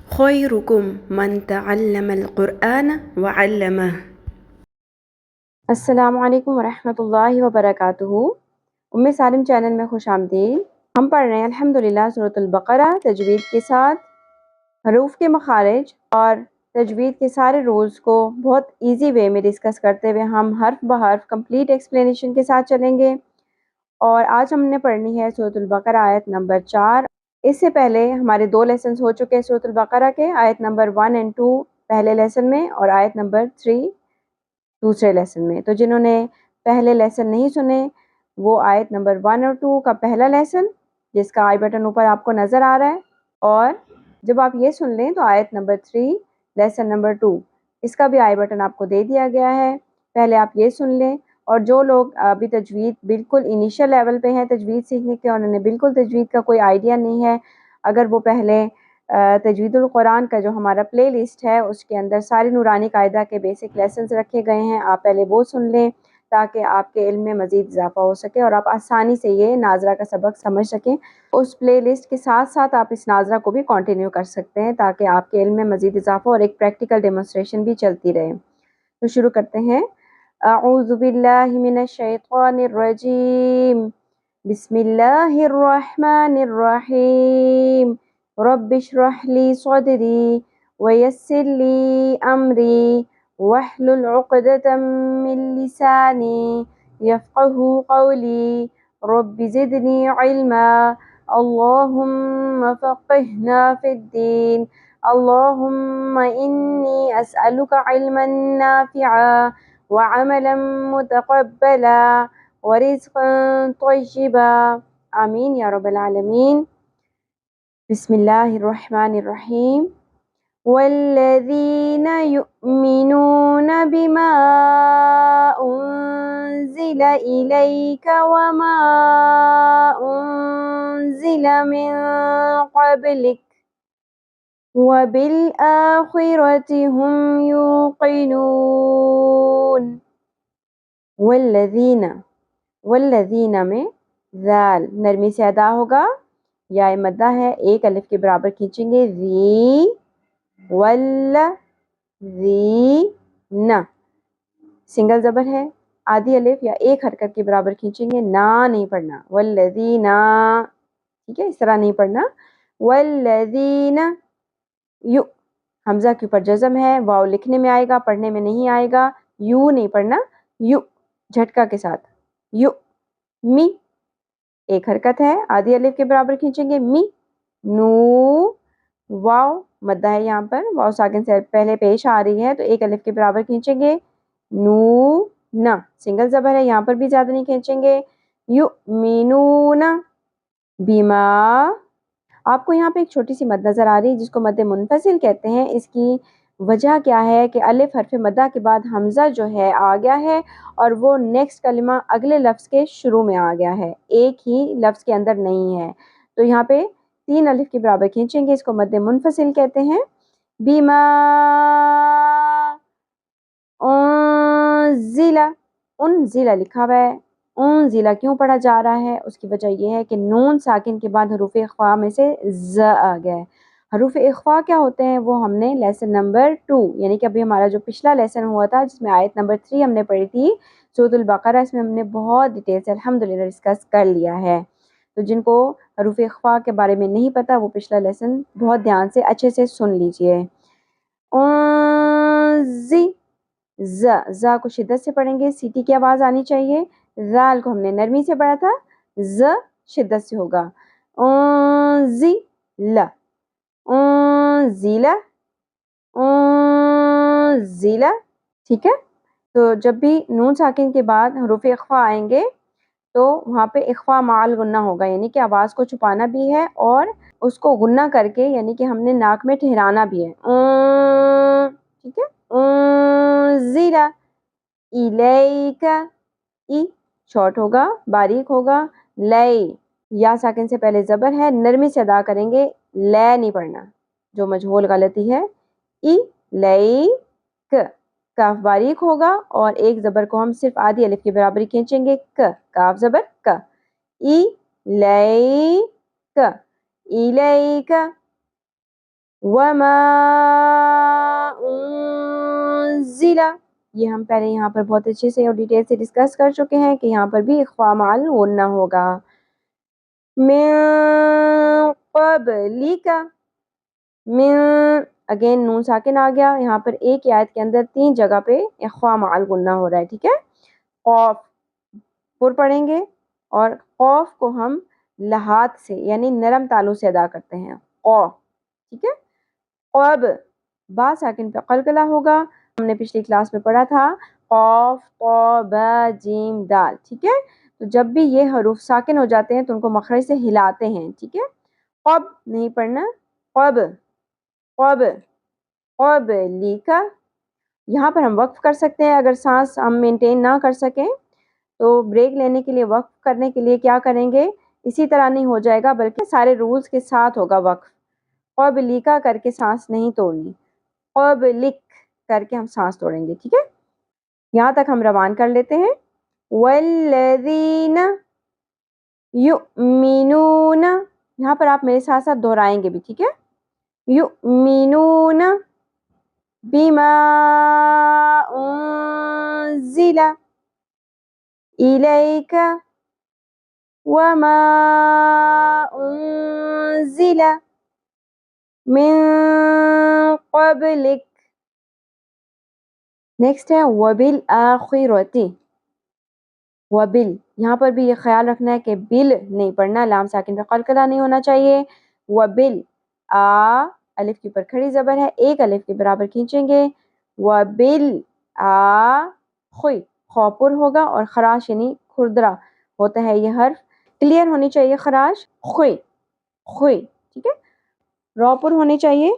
خيركم من تعلم القرآن وعلمه۔ السلام علیکم ورحمۃ اللہ وبرکاتہ۔ ام سالم چینل میں خوش آمدید۔ ہم پڑھ رہے ہیں الحمدللہ سورۃ البقرہ تجوید کے ساتھ۔ حروف کے مخارج اور تجوید کے سارے رولز کو بہت ایزی وے میں ڈسکس کرتے ہوئے ہم حرف بحرف کمپلیٹ ایکسپلینیشن کے ساتھ چلیں گے، اور آج ہم نے پڑھنی ہے سورۃ البقرہ آیت نمبر 4۔ اس سے پہلے ہمارے 2 لیسنز ہو چکے ہیں سورۃ البقرہ کے، آیت نمبر 1 اور 2 پہلے لیسن میں اور آیت نمبر 3 دوسرے لیسن میں۔ تو جنہوں نے پہلے لیسن نہیں سنے وہ آیت نمبر 1 اور 2 کا پہلا لیسن، جس کا آئی بٹن اوپر آپ کو نظر آ رہا ہے، اور جب آپ یہ سن لیں تو آیت نمبر 3 لیسن نمبر 2 اس کا بھی آئی بٹن آپ کو دے دیا گیا ہے، پہلے آپ یہ سن لیں۔ اور جو لوگ ابھی تجوید بالکل انیشیل لیول پہ ہیں تجوید سیکھنے کے، انہوں نے بالکل تجوید کا کوئی آئیڈیا نہیں ہے، اگر وہ پہلے تجوید القرآن کا جو ہمارا پلے لسٹ ہے اس کے اندر ساری نورانی قاعدہ کے بیسک لیسنز رکھے گئے ہیں، آپ پہلے وہ سن لیں تاکہ آپ کے علم میں مزید اضافہ ہو سکے اور آپ آسانی سے یہ ناظرہ کا سبق سمجھ سکیں۔ اس پلے لسٹ کے ساتھ ساتھ آپ اس ناظرہ کو بھی کنٹینیو کر سکتے ہیں تاکہ آپ کے علم میں مزید اضافہ اور ایک پریکٹیکل ڈیمونسٹریشن بھی چلتی رہے۔ تو شروع کرتے ہیں۔ اعوذ باللہ من الشیطان الرجیم، بسم اللہ الرحمن الرحیم، رب اشرح لی صدری ویسر لی امری واحلل عقدۃ من لسانی یفقہوا قولی رب زدنی علما اللہم فقہنا فی الدین اللہم انی اسألک علما نافعا وعملا متقبلا ورزقا طیبا، آمین یا رب العالمین۔ بسم اللہ الرحمن الرحیم۔ والذین یؤمنون بما انزل الیک وما انزل من قبلک وبالآخرة هم يوقنون۔ والذین میں ذال نرمی سے ادا ہوگا، یا مدہ ہے، ایک الف کے برابر کھینچیں گے، والذین، سنگل زبر ہے، آدھی الف یا ایک حرکت کے برابر کھینچیں گے، نا نہیں پڑھنا، والذین، ٹھیک ہے، اس طرح نہیں پڑھنا۔ والذین، یو حمزہ کے اوپر جزم ہے، واو لکھنے میں آئے گا پڑھنے میں نہیں آئے گا، یو نہیں پڑھنا، یو جھٹکا کے ساتھ، یو می، ایک حرکت ہے، آدھی الف کے برابر کھینچیں گے، می، نو، واو مدہ ہے، یہاں پر واو ساکن سے پہلے پیش آ رہی ہے تو ایک الف کے برابر کھینچیں گے، نو نا، سنگل زبر ہے، یہاں پر بھی زیادہ نہیں کھینچیں گے، یؤمنون بما، آپ کو یہاں پہ ایک چھوٹی سی مد نظر آ رہی ہے جس کو مد منفصل کہتے ہیں۔ اس کی وجہ کیا ہے کہ الف حرف مدہ کے بعد حمزہ جو ہے آ گیا ہے اور وہ نیکسٹ کلمہ اگلے لفظ کے شروع میں آ گیا ہے، ایک ہی لفظ کے اندر نہیں ہے، تو یہاں پہ 3 الف کے برابر کھینچیں گے، اس کو مد منفصل کہتے ہیں۔ بما انزل، انزل لکھا ہوا ہے، انزل کیوں پڑھا جا رہا ہے؟ اس کی وجہ یہ ہے کہ نون ساکن کے بعد حروف اخفاء میں سے ز آ گیا ہے۔ حروف اخفاء کیا ہوتے ہیں وہ ہم نے لیسن نمبر 2 یعنی کہ ابھی ہمارا جو پچھلا لیسن ہوا تھا جس میں آیت نمبر 3 ہم نے پڑھی تھی سورۃ البقرہ، اس میں ہم نے بہت ڈیٹیل سے الحمدللہ ڈسکس کر لیا ہے۔ تو جن کو حروف اخفاء کے بارے میں نہیں پتا وہ پچھلا لیسن بہت دھیان سے اچھے سے سن لیجئے۔ ز کو شدت سے پڑھیں گے، سیٹی کی آواز آنی چاہیے۔ ذال کو ہم نے نرمی سے پڑھا تھا، ز شدت سے ہوگا۔ انزل، انزل، انزل، ٹھیک ہے۔ تو جب بھی نون ساکن کے بعد حروف اخفاء آئیں گے تو وہاں پہ اخفاء مع غنہ ہوگا، یعنی کہ آواز کو چھپانا بھی ہے اور اس کو غنہ کر کے یعنی کہ ہم نے ناک میں ٹھہرانا بھی ہے، ٹھیک ہے۔ انزل الیک، ای شارٹ ہوگا، باریک ہوگا، لئی یا ساکن سے پہلے زبر ہے، نرمی سے ادا کریں گے، لے نہیں پڑھنا جو مجہول غلطی ہے، ای لیک، کاف باریک ہوگا اور ایک زبر کو ہم صرف آدھی الف کے برابر کھینچیں گے، کاف زبر ک، ای لیک، الیک، وما انزل، یہ ہم پہلے یہاں پر بہت اچھے سے اور ڈیٹیل سے ڈسکس کر چکے ہیں کہ یہاں پر بھی اخفاء مع الغنہ ہوگا. من قبلک، من اگین نون ساکن آ گیا یہاں پر. ایک ہی آیت کے اندر 3 جگہ پہ اخفاء مع الغنہ ہو رہا ہے. ٹھیک ہے، قوف پر پڑھیں گے اور قوف کو ہم لحاظ سے یعنی نرم تالو سے ادا کرتے ہیں. قوف، ٹھیک ہے. قب، با ساکن پہ قلقلہ ہوگا. ہم نے پچھلی کلاس میں پڑھا تھا قاف قا با جیم دال. ٹھیک ہے، تو جب بھی یہ حروف ساکن ہو جاتے ہیں تو ان کو مخرج سے ہلاتے ہیں. ٹھیک ہے، قب نہیں پڑھنا، قب قب قب لیکا. یہاں پر ہم وقف کر سکتے ہیں. اگر سانس ہم مینٹین نہ کر سکیں تو بریک لینے کے لیے، وقف کرنے کے لیے کیا کریں گے، اسی طرح نہیں ہو جائے گا بلکہ سارے رولز کے ساتھ ہوگا وقف. قبلک کر کے سانس نہیں توڑنی، قبلک کر کے ہم سانس توڑیں گے. ٹھیک ہے، یہاں تک ہم روان کر لیتے ہیں. والذین یؤمنون، یہاں پر آپ میرے ساتھ ساتھ دہرائیں گے بھی. ٹھیک ہے، یؤمنون بما انزل الیک وما انزل من قبلک. نیکسٹ ہے وبالآخرۃ. وبل، یہاں پر بھی یہ خیال رکھنا ہے کہ بل نہیں پڑھنا، لام ساکن پہ قلقلہ نہیں ہونا چاہیے. وبل، آ الف کے اوپر کھڑی زبر ہے، ایک الف کے برابر کھینچیں گے. وبل آ خوئی، خوپر ہوگا اور خراش یعنی کھردرا ہوتا ہے یہ حرف. کلیئر ہونی چاہیے خراش، خوئی خوئی. ٹھیک ہے، را پر ہونی چاہیے.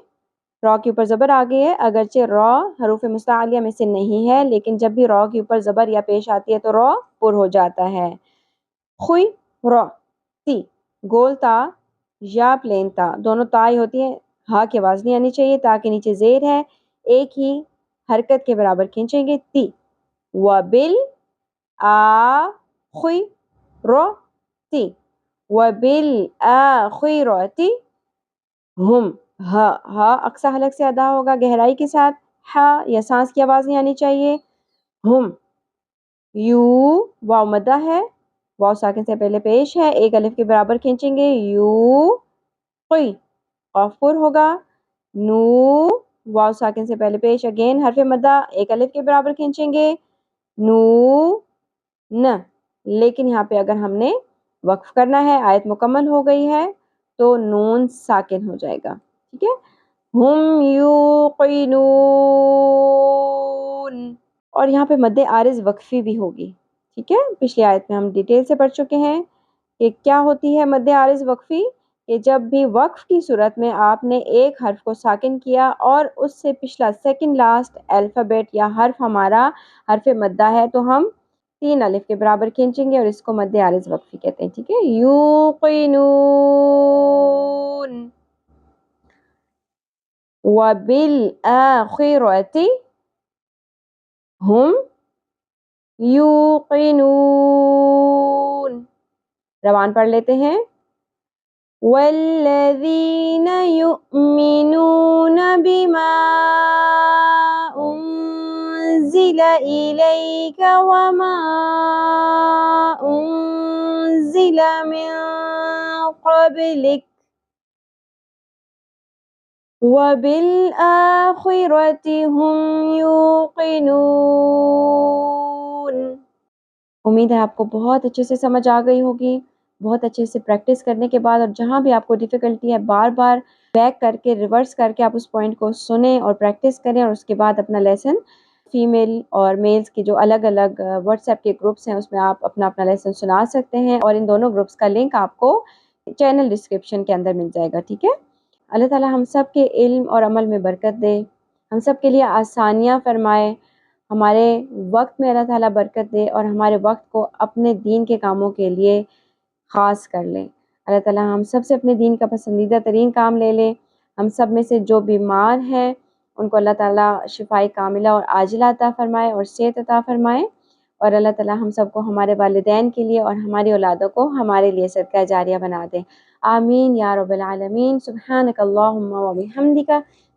را کے اوپر زبر آگے ہے، اگرچہ را حروف مستعلیہ میں سے نہیں ہے لیکن جب بھی را کے اوپر زبر یا پیش آتی ہے تو را پر ہو جاتا ہے. خوئی را. تی، گول تا یا پلین تا، دونوں تا ہی ہوتی ہیں. ہا کی آواز نہیں آنی چاہیے، تا کے نیچے زیر ہے، ایک ہی حرکت کے برابر کھینچیں گے. تی، وبل آخرۃ وبالآخرۃ ہم. ہا، ہا اقصی حلق سے ادا ہوگا گہرائی کے ساتھ. ہا یا سانس کی آواز نہیں آنی چاہیے. ہم. یو، واو مدہ ہے، واو ساکن سے پہلے پیش ہے، ایک الف کے برابر کھینچیں گے. یو قی، قاف پر ہوگا. نو، واو ساکن سے پہلے پیش، اگین حرف مدہ، ایک الف کے برابر کھینچیں گے. نو ن، لیکن یہاں پہ اگر ہم نے وقف کرنا ہے، آیت مکمل ہو گئی ہے تو نون ساکن ہو جائے گا. ٹھیک ہے، ہم یوقنون. اور یہاں پہ مد عارض وقفی بھی ہوگی. ٹھیک ہے، پچھلی آیت میں ہم ڈیٹیل سے پڑھ چکے ہیں کہ کیا ہوتی ہے مد عارض وقفی. کہ جب بھی وقف کی صورت میں آپ نے ایک حرف کو ساکن کیا اور اس سے پچھلا سیکنڈ لاسٹ الفابیٹ یا حرف ہمارا حرف مدہ ہے تو ہم 3 الف کے برابر کھینچیں گے اور اس کو مد عارض وقفی کہتے ہیں. ٹھیک ہے، یوقنون وبالآخرۃ ہم یوقنون. روان پڑھ لیتے ہیں. والذین یؤمنون بما انزل الیک وما انزل من قبلک وبالآخرۃ ہم یوقنون. امید ہے آپ کو بہت اچھے سے سمجھ آ گئی ہوگی. بہت اچھے سے پریکٹس کرنے کے بعد اور جہاں بھی آپ کو ڈیفیکلٹی ہے بار بار بیک کر کے ریورس کر کے آپ اس پوائنٹ کو سنیں اور پریکٹس کریں اور اس کے بعد اپنا لیسن فیمیل اور میلز کے جو الگ الگ واٹس ایپ کے گروپس ہیں اس میں آپ اپنا اپنا لیسن سنا سکتے ہیں اور ان دونوں گروپس کا لنک آپ کو چینل ڈسکرپشن کے اندر مل جائے گا. ٹھیک ہے، اللہ تعالی ہم سب کے علم اور عمل میں برکت دے، ہم سب کے لیے آسانیاں فرمائے، ہمارے وقت میں اللہ تعالیٰ برکت دے اور ہمارے وقت کو اپنے دین کے کاموں کے لیے خاص کر لیں. اللہ تعالیٰ ہم سب سے اپنے دین کا پسندیدہ ترین کام لے لیں. ہم سب میں سے جو بیمار ہیں ان کو اللہ تعالیٰ شفاء کاملہ اور عاجلہ عطا فرمائے اور صحت عطا فرمائے. اور اللہ تعالیٰ ہم سب کو ہمارے والدین کے لیے اور ہماری اولادوں کو ہمارے لیے صدقہ جاریہ بنا دیں. آمین یا رب العالمین. سبحانک اللہم و بحمدک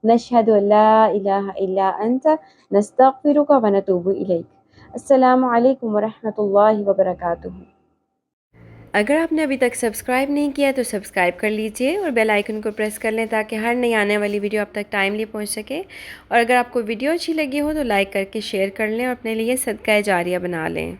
نشہد ان لا الہ الا انت نستغفرک و نتوب الیک. السلام علیکم ورحمۃ اللہ وبرکاتہ. اگر آپ نے ابھی تک سبسکرائب نہیں کیا تو سبسکرائب کر لیجئے اور بیل آئیکن کو پریس کر لیں تاکہ ہر نئی آنے والی ویڈیو آپ تک ٹائملی پہنچ سکے. اور اگر آپ کو ویڈیو اچھی لگی ہو تو لائک کر کے شیئر کر لیں اور اپنے لیے صدقہ جاریہ بنا لیں.